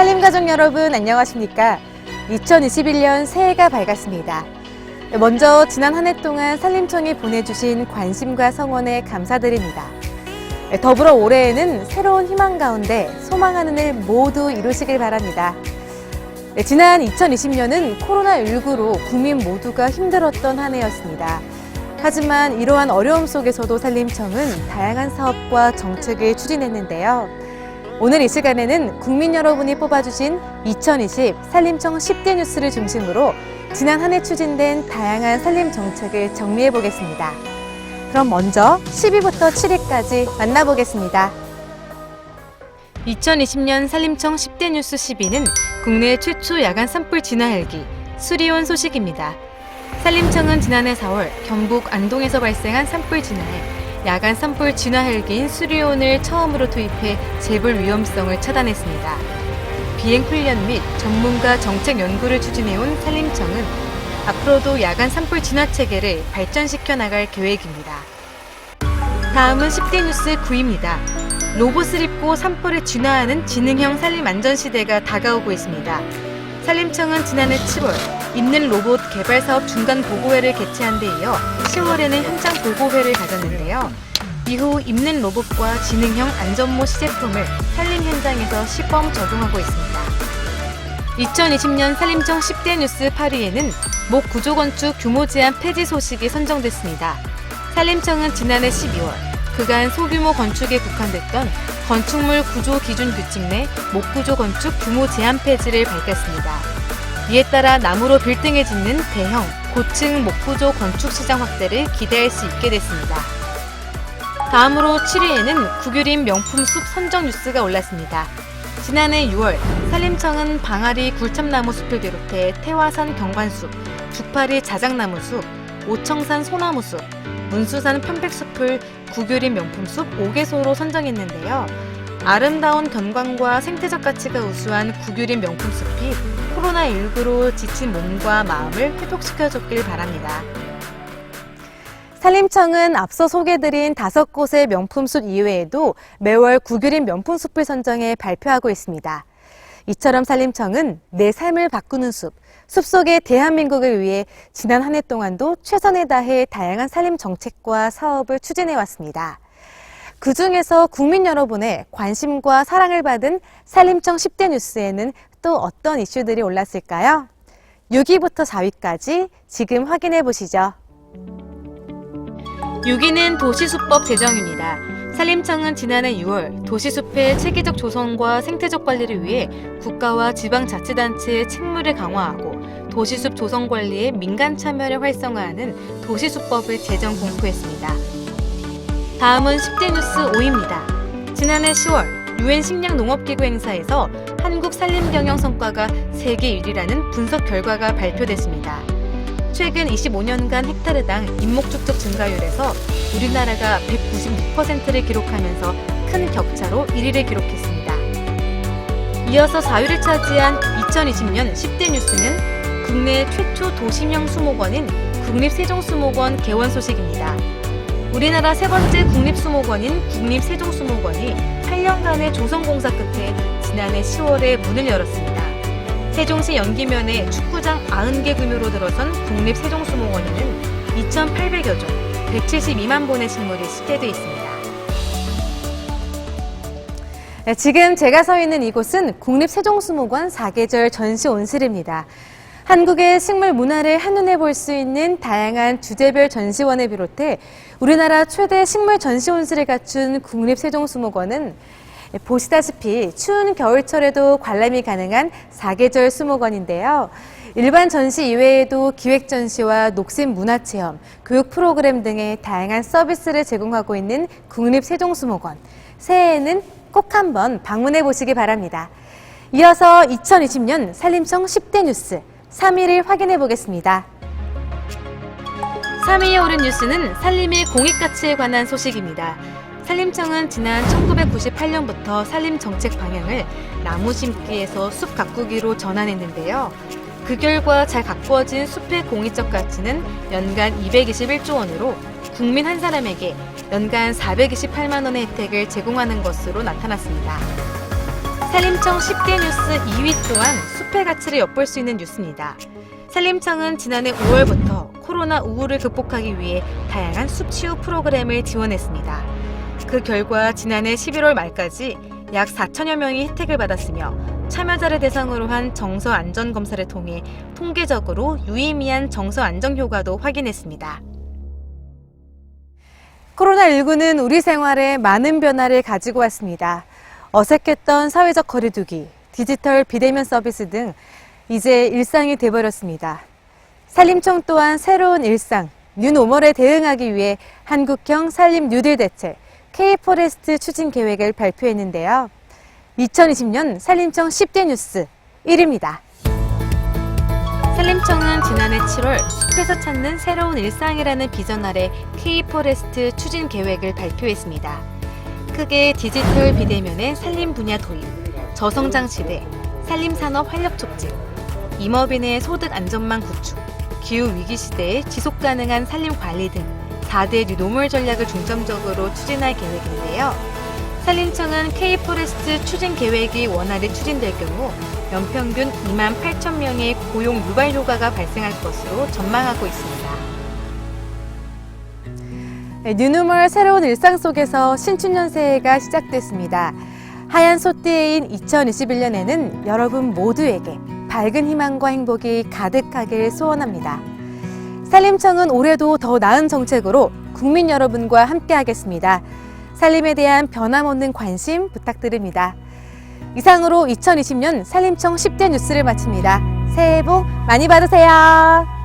산림가족 여러분 안녕하십니까? 2021년 새해가 밝았습니다. 먼저 지난 한 해 동안 산림청이 보내주신 관심과 성원에 감사드립니다. 더불어 올해에는 새로운 희망 가운데 소망하는 일 모두 이루시길 바랍니다. 지난 2020년은 코로나19로 국민 모두가 힘들었던 한 해였습니다. 하지만 이러한 어려움 속에서도 산림청은 다양한 사업과 정책을 추진했는데요. 오늘 이 시간에는 국민 여러분이 뽑아주신 2020 산림청 10대 뉴스를 중심으로 지난 한 해 추진된 다양한 산림 정책을 정리해 보겠습니다. 그럼 먼저 10위부터 7위까지 만나보겠습니다. 2020년 산림청 10대 뉴스 10위는 국내 최초 야간 산불 진화 헬기 수리온 소식입니다. 산림청은 지난해 4월 경북 안동에서 발생한 산불 진화에 야간 산불 진화 헬기인 수리온을 처음으로 투입해 재불 위험성을 차단했습니다. 비행 훈련 및 전문가 정책 연구를 추진해온 산림청은 앞으로도 야간 산불 진화 체계를 발전시켜 나갈 계획입니다. 다음은 10대 뉴스 9위입니다. 로봇을 입고 산불을 진화하는 지능형 산림 안전 시대가 다가오고 있습니다. 산림청은 지난해 7월 입는 로봇 개발 사업 중간 보고회를 개최한 데 이어 10월에는 현장 보고회를 가졌는데요. 이후 입는 로봇과 지능형 안전모 시제품을 산림 현장에서 시범 적용하고 있습니다. 2020년 산림청 10대 뉴스 8위에는 목 구조 건축 규모 제한 폐지 소식이 선정됐습니다. 산림청은 지난해 12월 그간 소규모 건축에 국한됐던 건축물 구조 기준 규칙 내 목구조 건축 규모 제한 폐지를 밝혔습니다. 이에 따라 나무로 빌딩을 짓는 대형, 고층 목구조 건축 시장 확대를 기대할 수 있게 됐습니다. 다음으로 7위에는 구규림 명품 숲 선정 뉴스가 올랐습니다. 지난해 6월 산림청은 방아리 굴참나무 숲을 비롯해 태화산 경관숲, 죽파리 자작나무 숲, 오청산 소나무 숲, 문수산 편백숲을 구규림 명품숲 5개소로 선정했는데요. 아름다운 경관과 생태적 가치가 우수한 구규림 명품숲이 코로나19로 지친 몸과 마음을 회복시켜줬길 바랍니다. 산림청은 앞서 소개드린 5곳의 명품숲 이외에도 매월 구규림 명품숲을 선정해 발표하고 있습니다. 이처럼 산림청은 내 삶을 바꾸는 숲, 숲속의 대한민국을 위해 지난 한 해 동안도 최선을 다해 다양한 산림 정책과 사업을 추진해왔습니다. 그중에서 국민 여러분의 관심과 사랑을 받은 산림청 10대 뉴스에는 또 어떤 이슈들이 올랐을까요? 6위부터 4위까지 지금 확인해 보시죠. 6위는 도시숲법 제정입니다. 산림청은 지난해 6월 도시숲의 체계적 조성과 생태적 관리를 위해 국가와 지방자치단체의 책무를 강화하고 도시숲 조성 관리에 민간 참여를 활성화하는 도시숲법을 제정 공포했습니다. 다음은 10대 뉴스 5위입니다. 지난해 10월 UN 식량농업기구 행사에서 한국 산림경영 성과가 세계 1위라는 분석 결과가 발표됐습니다. 최근 25년간 헥타르당 인목주택 증가율에서 우리나라가 196%를 기록하면서 큰 격차로 1위를 기록했습니다. 이어서 4위를 차지한 2020년 10대 뉴스는 국내 최초 도심형 수목원인 국립세종수목원 개원 소식입니다. 우리나라 세 번째 국립수목원인 국립세종수목원이 8년간의 조성공사 끝에 지난해 10월에 문을 열었습니다. 세종시 연기면에 축구장 90개 규모로 들어선 국립세종수목원에는 2,800여 종, 172만 본의 식물이 식재되어 있습니다. 지금 제가 서 있는 이곳은 국립세종수목원 사계절 전시 온실입니다. 한국의 식물 문화를 한눈에 볼 수 있는 다양한 주제별 전시원을 비롯해 우리나라 최대 식물 전시 온실을 갖춘 국립세종수목원은 보시다시피 추운 겨울철에도 관람이 가능한 사계절 수목원인데요. 일반 전시 이외에도 기획 전시와 녹색 문화체험, 교육 프로그램 등의 다양한 서비스를 제공하고 있는 국립세종수목원. 새해에는 꼭 한번 방문해 보시기 바랍니다. 이어서 2020년 산림청 10대 뉴스 3위를 확인해 보겠습니다. 3위에 오른 뉴스는 산림의 공익가치에 관한 소식입니다. 산림청은 지난 1998년부터 산림 정책 방향을 나무 심기에서 숲 가꾸기로 전환했는데요. 그 결과 잘 가꾸어진 숲의 공익적 가치는 연간 221조 원으로 국민 한 사람에게 연간 428만 원의 혜택을 제공하는 것으로 나타났습니다. 산림청 10대 뉴스 2위 또한 숲의 가치를 엿볼 수 있는 뉴스입니다. 산림청은 지난해 5월부터 코로나 우울을 극복하기 위해 다양한 숲 치유 프로그램을 지원했습니다. 그 결과 지난해 11월 말까지 약 4천여 명이 혜택을 받았으며 참여자를 대상으로 한 정서 안전 검사를 통해 통계적으로 유의미한 정서 안정 효과도 확인했습니다. 코로나19는 우리 생활에 많은 변화를 가지고 왔습니다. 어색했던 사회적 거리두기, 디지털 비대면 서비스 등 이제 일상이 돼버렸습니다. 산림청 또한 새로운 일상, 뉴노멀에 대응하기 위해 한국형 산림 뉴딜 대책 K-포레스트 추진 계획을 발표했는데요. 2020년 산림청 10대 뉴스 1위입니다. 산림청은 지난해 7월 숲에서 찾는 새로운 일상이라는 비전 아래 K-포레스트 추진 계획을 발표했습니다. 크게 디지털 비대면의 산림 분야 도입, 저성장 시대, 산림산업 활력 촉진, 임업인의 소득 안전망 구축, 기후위기 시대의 지속가능한 산림 관리 등 4대 뉴노멀 전략을 중점적으로 추진할 계획인데요. 산림청은 K-포레스트 추진 계획이 원활히 추진될 경우 연평균 2만 8천 명의 고용 유발 효과가 발생할 것으로 전망하고 있습니다. 뉴노멀 새로운 일상 속에서 신춘년 새해가 시작됐습니다. 하얀 소띠해인 2021년에는 여러분 모두에게 밝은 희망과 행복이 가득하길 소원합니다. 산림청은 올해도 더 나은 정책으로 국민 여러분과 함께하겠습니다. 산림에 대한 변함없는 관심 부탁드립니다. 이상으로 2020년 산림청 10대 뉴스를 마칩니다. 새해 복 많이 받으세요.